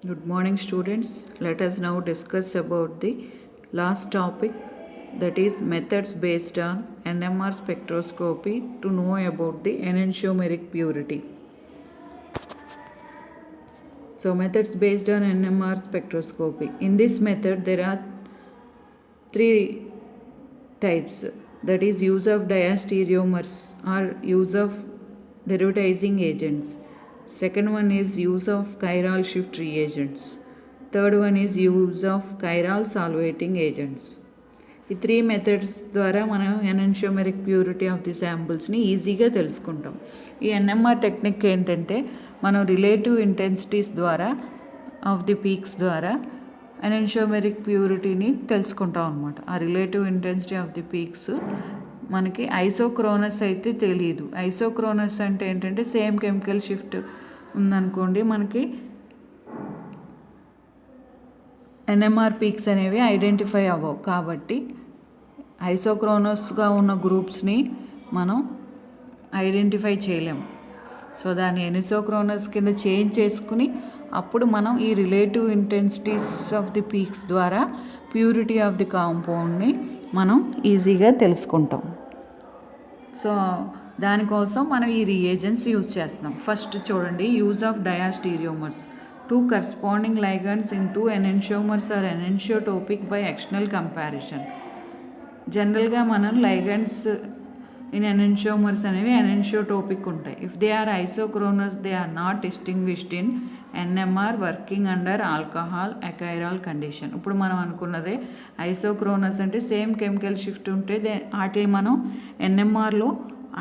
Good morning, students. Let us now discuss about the last topic, that is methods based on NMR spectroscopy to know about the enantiomeric purity. So, methods based on NMR spectroscopy. In this method, there are three types, that is use of diastereomers or use of derivatizing agents. Second one is use of chiral shift reagents. Third one is use of chiral solvating agents. ఈ three methods ద్వారా మనం ఎనెన్షియోమెరిక్ purity of the శాంపుల్స్ని ఈజీగా తెలుసుకుంటాం. ఈ NMR technique ఏంటంటే మనం relative intensities ద్వారా of the peaks ద్వారా ఎనెన్షియోమెరిక్ ప్యూరిటీని తెలుసుకుంటాం అనమాట. ఆ relative intensity of the peaks మనకి ఐసోక్రోనస్ అయితే తెలియదు. ఐసోక్రోనస్ అంటే ఏంటంటే సేమ్ కెమికల్ షిఫ్ట్ ఉందనుకోండి, మనకి ఎన్ఎంఆర్ పీక్స్ అనేవి ఐడెంటిఫై అవ్వవు. కాబట్టి ఐసోక్రోనస్గా ఉన్న గ్రూప్స్ని మనం ఐడెంటిఫై చేయలేము. సో దాన్ని ఎనిసోక్రోనస్ కింద చేంజ్ చేసుకుని అప్పుడు మనం ఈ relative intensities of the peaks ద్వారా ప్యూరిటీ ఆఫ్ ది కాంపౌండ్ని మనం ఈజీగా తెలుసుకుంటాం. సో దానికోసం మనం ఈ రియేజెంట్స్ యూజ్ చేస్తున్నాం. ఫస్ట్ చూడండి, use of diastereomers. Two corresponding ligands in two enantiomers are enantiotopic by external comparison. జనరల్గా మనం లైగండ్స్ ఇన్ ఎనెన్షియోమర్స్ అనేవి ఎనెన్షియోటోపిక్ ఉంటాయి. If they are isochronous they are not distinguished in NMR working under alcohol achiral condition. ఇప్పుడు మనం అనుకున్నదే isochronous అంటే same chemical shift ఉంటే వాటిని మనం ఎన్ఎంఆర్లో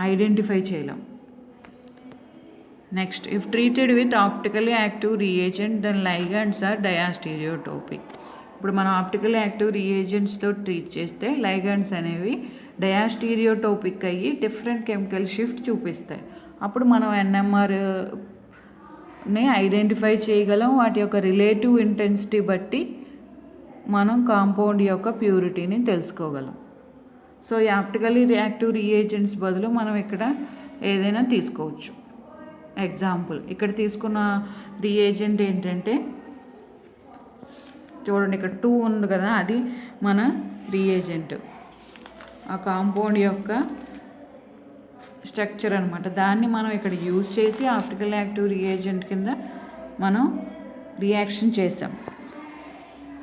ఐడెంటిఫై చేయలేం. Next, if treated with optically active reagent then ligands are diastereotopic. ఇప్పుడు మనం ఆప్టికల్లీ యాక్టివ్ రియేజెంట్స్తో ట్రీట్ చేస్తే లైగండ్స్ అనేవి డయాస్టీరియోటోపిక్ అయ్యి డిఫరెంట్ కెమికల్ షిఫ్ట్ చూపిస్తాయి. అప్పుడు మనం ఎన్ఎంఆర్ని ఐడెంటిఫై చేయగలం. వాటి యొక్క రిలేటివ్ ఇంటెన్సిటీ బట్టి మనం కాంపౌండ్ యొక్క ప్యూరిటీని తెలుసుకోగలం. సో ఈ ఆప్టికల్లీ యాక్టివ్ రియేజెంట్స్ బదులు మనం ఇక్కడ ఏదైనా తీసుకోవచ్చు. ఎగ్జాంపుల్ ఇక్కడ తీసుకున్న రియేజెంట్ ఏంటంటే చూడండి, ఇక్కడ 2 ఉంది కదా, అది మన రియేజెంట్, ఆ కాంపౌండ్ యొక్క స్ట్రక్చర్ అనమాట. దాన్ని మనం ఇక్కడ యూజ్ చేసి ఆప్టికల్ యాక్టివ్ రియేజెంట్ కింద మనం రియాక్షన్ చేసాం.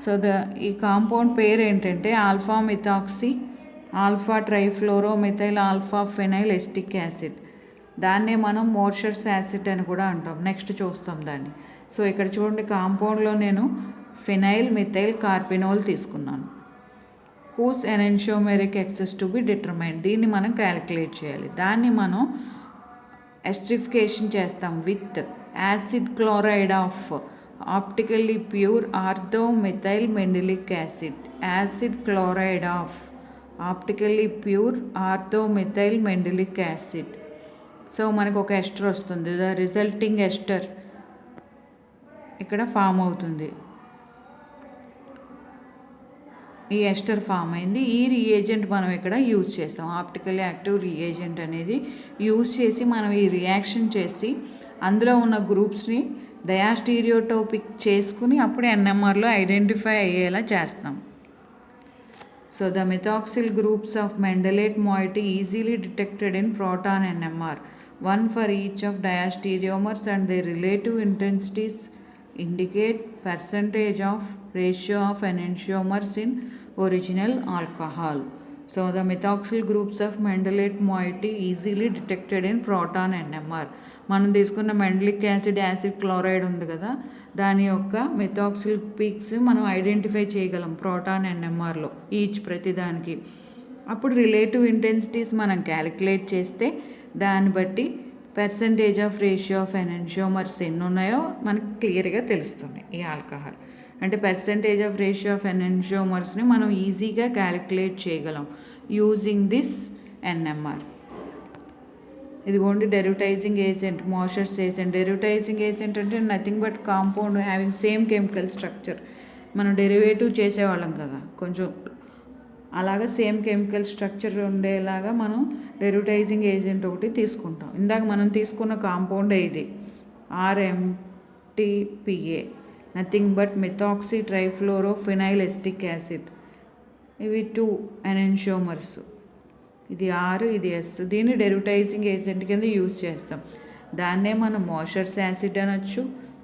సో ఈ కాంపౌండ్ పేరు ఏంటంటే alpha methoxy alpha trifluoromethyl alpha phenyl acetic acid. దాన్నే మనం మోర్షర్స్ యాసిడ్ అని కూడా అంటాం. నెక్స్ట్ చూస్తాం దాన్ని. సో ఇక్కడ చూడండి, కాంపౌండ్లో నేను ఫినైల్ మిథైల్ కార్పినోల్ తీసుకున్నాను. Whose enantiomeric excess to be determined. దీన్ని మనం క్యాలిక్యులేట్ చేయాలి. దాన్ని మనం ఎస్ట్రిఫికేషన్ చేస్తాం with acid chloride of optically pure orthomethyl mandelic acid. Acid chloride of optically pure orthomethyl mandelic acid. So మనకు ఒక ఎస్టర్ వస్తుంది. ద రిజల్టింగ్ ఎస్టర్ ఇక్కడ ఫామ్ అవుతుంది. ఈ ఎస్టర్ ఫామ్ అయింది. ఈ రియేజెంట్ మనం ఇక్కడ యూజ్ చేస్తాం. ఆప్టికల్ యాక్టివ్ రియేజెంట్ అనేది యూజ్ చేసి మనం ఈ రియాక్షన్ చేసి అందులో ఉన్న గ్రూప్స్ని డయాస్టీరియోటోపిక్ చేసుకుని అప్పుడు ఎన్ఎంఆర్లో ఐడెంటిఫై అయ్యేలా చేస్తాం. So the methoxyl groups of Mendelate moiety easily detected in proton NMR, one for each of diastereomers, and their relative intensities indicate percentage of ratio of enantiomers in original alcohol. So the methoxyl groups of Mendelate moiety easily detected in proton NMR. మనం తీసుకున్న మెండలిక్ acid acid chloride ఉంది కదా, దాని యొక్క మెథాక్సిల్ peaks మనం identify చేయగలం proton ఎన్ఎంఆర్లో each ప్రతిదానికి. అప్పుడు రిలేటివ్ ఇంటెన్సిటీస్ మనం క్యాలిక్యులేట్ చేస్తే దాన్ని బట్టి పర్సంటేజ్ ఆఫ్ రేషియో ఆఫ్ ఎనెన్షియోమర్స్ ఎన్ని ఉన్నాయో మనకు క్లియర్గా తెలుస్తుంది. ఈ ఆల్కహాల్ అంటే పర్సంటేజ్ ఆఫ్ రేషియో ఆఫ్ ఎనెన్షియోమర్స్ని మనం ఈజీగా క్యాలిక్యులేట్ చేయగలం యూజింగ్ దిస్ ఎన్ఎంఆర్. ఇదిగోండి డెరివేటైజింగ్ ఏజెంట్, మోషర్స్ ఏజెంట్. డెరివేటైజింగ్ ఏజెంట్ అంటే nothing but compound having same chemical structure. మనం డెరివేటివ్ చేసేవాళ్ళం కదా, కొంచెం అలాగా సేమ్ కెమికల్ స్ట్రక్చర్ ఉండేలాగా మనం డెరివేటైజింగ్ ఏజెంట్ ఒకటి తీసుకుంటాం. ఇందాక మనం తీసుకున్న కాంపౌండ్ ఇది RMTPA. Nothing but methoxy trifluorophenyl acetic acid. ఇవి 2 ఎనెన్షియోమర్స్. ఇది R, ఇది S. దీన్ని డెరివేటైజింగ్ ఏజెంట్ కింద యూజ్ చేస్తాం. దాన్నే మనం మోషర్స్ యాసిడ్ అనొచ్చు,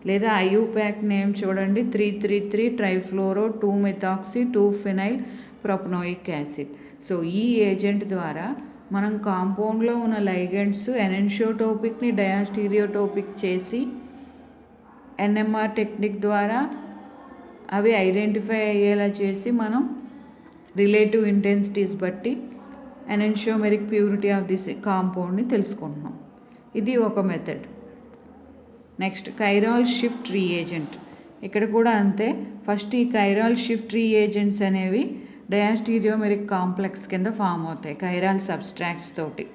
లేదా IUPAC నేమ్ చూడండి, 333 trifluoro 2 methoxy 2 phenyl propanoic acid. So ఈ ఏజెంట్ ద్వారా మనం కాంపౌండ్లో ఉన్న లైగెండ్స్ ఎనెన్షియోటోపిక్ని డయాస్టీరియోటోపిక్ చేసి NMR టెక్నిక్ ద్వారా అవి ఐడెంటిఫై అయ్యేలా చేసి మనం రిలేటివ్ ఇంటెన్సిటీస్ బట్టి ఎనెన్షియోమెరిక్ ప్యూరిటీ ఆఫ్ దిస్ కాంపౌండ్ని తెలుసుకుంటున్నాం. ఇది ఒక method. Next chiral shift reagent. ఇక్కడ కూడా అంతే. ఫస్ట్ ఈ కైరాల్ షిఫ్ట్ రీఏజెంట్స్ అనేవి డయాస్టీరియోమెరిక్ కాంప్లెక్స్ కింద ఫామ్ అవుతాయి కైరాల్ సబ్స్ట్రాక్ట్స్ తోటి.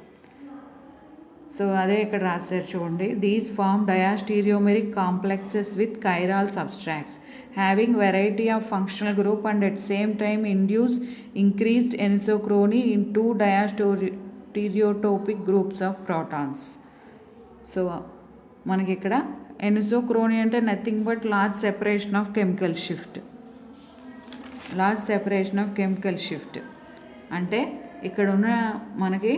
సో అదే ఇక్కడ రాశారు చూడండి. These form డయాస్టీరియోమెరిక్ complexes with chiral substrates having variety of functional group and at same time induce increased anisochrony in 2 diastereotopic groups of protons. So మనకి ఇక్కడ ఎనిసోక్రోనీ అంటే nothing but large separation of chemical shift. Large separation of chemical shift అంటే ఇక్కడ ఉన్న మనకి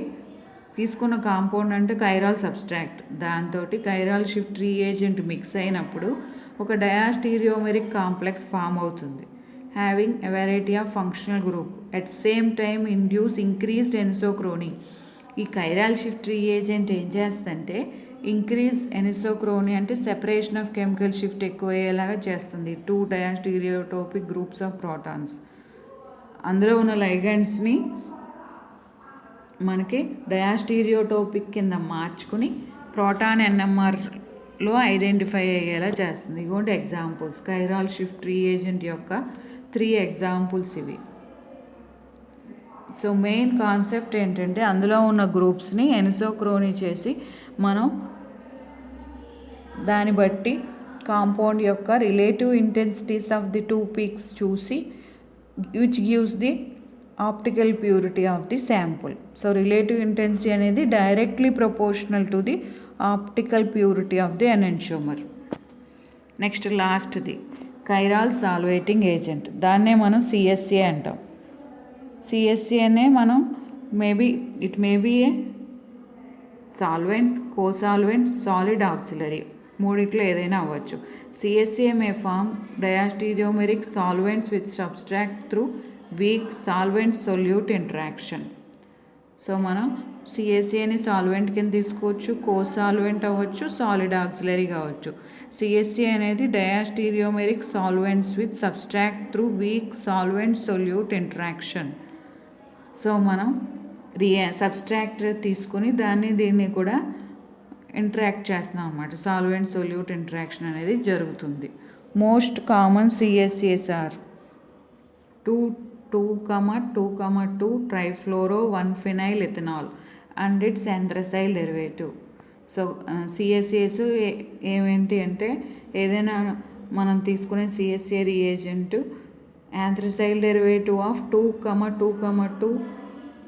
తీసుకున్న compound అంటే chiral substrate, దాంతో కైరాల్ షిఫ్ట్ రీఏజెంట్ మిక్స్ అయినప్పుడు ఒక డయాస్టీరియోమెరిక్ కాంప్లెక్స్ ఫామ్ అవుతుంది. Having a variety of functional group at same time induce increased ఎనిసోక్రోనీ. ఈ కైరాల్ షిఫ్ట్ రీఏజెంట్ ఏం చేస్తుందంటే ఇంక్రీజ్ ఎనిసోక్రోనీ అంటే సెపరేషన్ ఆఫ్ కెమికల్ షిఫ్ట్ ఎక్కువ అయ్యేలాగా చేస్తుంది 2 డయాస్టీరియోటోపిక్ గ్రూప్స్ ఆఫ్ ప్రోటాన్స్. అందులో ఉన్న లైగెండ్స్ని మనకి డయాస్టీరియోటోపిక్ కింద మార్చుకుని ప్రోటాన్ NMRలో ఐడెంటిఫై అయ్యేలా చేస్తుంది. ఇగోండి ఎగ్జాంపుల్స్, కైరాల్ షిఫ్ట్ రీఏజెంట్ యొక్క 3 ఎగ్జాంపుల్స్ ఇవి. సో మెయిన్ కాన్సెప్ట్ ఏంటంటే అందులో ఉన్న గ్రూప్స్ని ఎనిసోక్రోనీ చేసి మనం దాన్ని బట్టి కాంపౌండ్ యొక్క relative intensities of the 2 peaks చూసి which gives the optical purity of the sample. So relative intensity అనేది directly proportional to the optical purity of the enantiomer. Next లాస్ట్ది కైరాల్ సాల్వేటింగ్ ఏజెంట్. దాన్నే మనం CSA అంటాం. CSA అనే మనం it may be a solvent, cosolvent, solid auxiliary, మూడిట్లో ఏదైనా అవ్వచ్చు. CSA may form diastereomeric solvents with substrate through weak solvent solute interaction. So మనం CSAని సాల్వెంట్ కింద తీసుకోవచ్చు, కోసాల్వెంట్ అవ్వచ్చు, సాలిడ్ ఆక్సిలరీ కావచ్చు. CSA అనేది diastereomeric solvents with substrate through weak solvent solute interaction. So మనం సబ్స్ట్రాక్ట్ తీసుకుని దీన్ని కూడా ఇంటరాక్ట్ చేస్తున్నాం అన్నమాట. సాల్వెంట్ సొల్యూట్ ఇంటరాక్షన్ అనేది జరుగుతుంది. Most common CSAs are 2,2,2 trifluoro 1 phenyl ethanol and its anthracyl derivative. So CSAs ఏమేంటి అంటే ఏదైనా మనం తీసుకునే CSA reagent anthracyl derivative of 2,2,2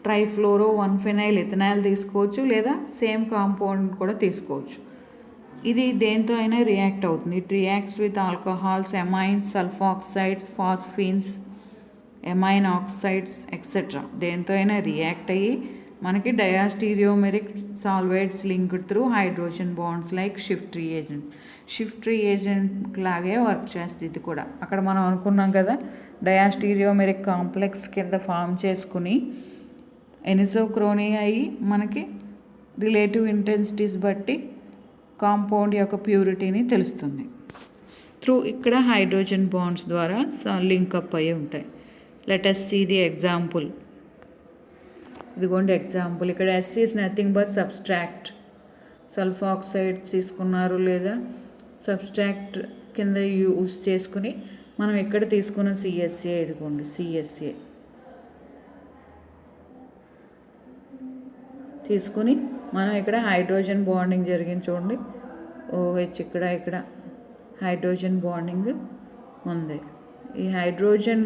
trifluoro 1 phenyl ethanol తీసుకోవచ్చు, లేదా సేమ్ కాంపౌండ్ కూడా తీసుకోవచ్చు. ఇది దేంతో అయినా రియాక్ట్ అవుతుంది. It reacts with alcohols, amines, sulfoxides, phosphines, amine oxides etcetera. దేంతో అయినా రియాక్ట్ అయ్యి మనకి diastereomeric solvates linked through hydrogen bonds like shift reagent. Shift reagent లాగే వర్క్ చేస్తుంది ఇది కూడా. అక్కడ మనం అనుకున్నాం కదా, డయాస్టీరియోమెరిక్ కాంప్లెక్స్ కింద ఫామ్ చేసుకుని ఎనిసోక్రోనీ అయ్యి మనకి రిలేటివ్ ఇంటెన్సిటీస్ బట్టి కాంపౌండ్ యొక్క ప్యూరిటీని తెలుస్తుంది. త్రూ ఇక్కడ హైడ్రోజన్ బాండ్స్ ద్వారా లింకప్ అయ్యి ఉంటాయి. Let us see the example. ఇదిగోండి ఎగ్జాంపుల్. ఇక్కడ S is nothing but substract. Sulphoxide తీసుకున్నారు లేదా సబ్స్ట్రాక్ట్ కింద యూస్ చేసుకుని మనం ఇక్కడ తీసుకున్న CSA ఇదిగోండి CSA తీసుకుని మనం ఇక్కడ హైడ్రోజన్ బాండింగ్ జరిగింది చూడండి. OH ఇక్కడ హైడ్రోజన్ బాండింగ్ ఉంది. ఈ హైడ్రోజన్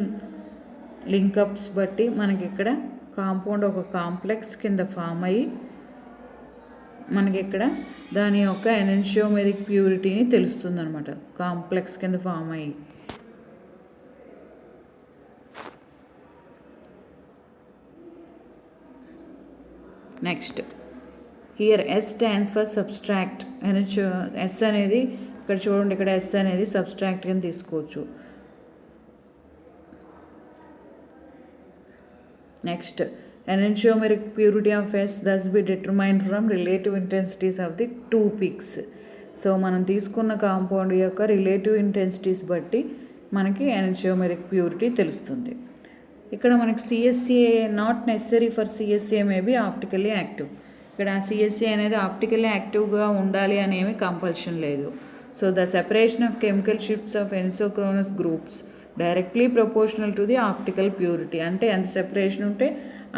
లింకప్స్ బట్టి మనకి ఇక్కడ కాంపౌండ్ ఒక కాంప్లెక్స్ కింద ఫామ్ అయ్యి మనకి ఇక్కడ దాని యొక్క ఎనెన్షియోమెరిక్ ప్యూరిటీని తెలుస్తుంది అనమాట, కాంప్లెక్స్ కింద ఫామ్ అయ్యి. Next here S stands for substrate. S అనేది ఇక్కడ చూడండి, ఇక్కడ ఎస్ అనేది సబ్స్ట్రాక్ట్ కింద తీసుకోవచ్చు. Next enantiomeric purity of S thus be determined from relative intensities of the two peaks. So మనం తీసుకున్న కాంపౌండ్ యొక్క రిలేటివ్ ఇంటెన్సిటీస్ బట్టి మనకి enantiomeric ప్యూరిటీ తెలుస్తుంది. ఇక్కడ మనకి CSA not necessary for CSA maybe optically active. ఇక్కడ సిఎస్సిఏ అనేది ఆప్టికల్లీ యాక్టివ్గా ఉండాలి అని ఏమీ కంపల్షన్ లేదు. So the separation of chemical shifts of anisochronous groups directly proportional to the optical purity. అంటే ఎంత సెపరేషన్ ఉంటే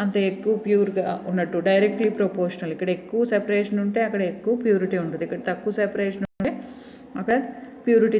అంత ఎక్కువ ప్యూర్గా ఉన్నట్టు, డైరెక్ట్లీ ప్రపోర్షనల్. ఇక్కడ ఎక్కువ సెపరేషన్ ఉంటే అక్కడ ఎక్కువ ప్యూరిటీ ఉంటుంది, ఇక్కడ తక్కువ సెపరేషన్ ఉంటే అక్కడ ప్యూరిటీ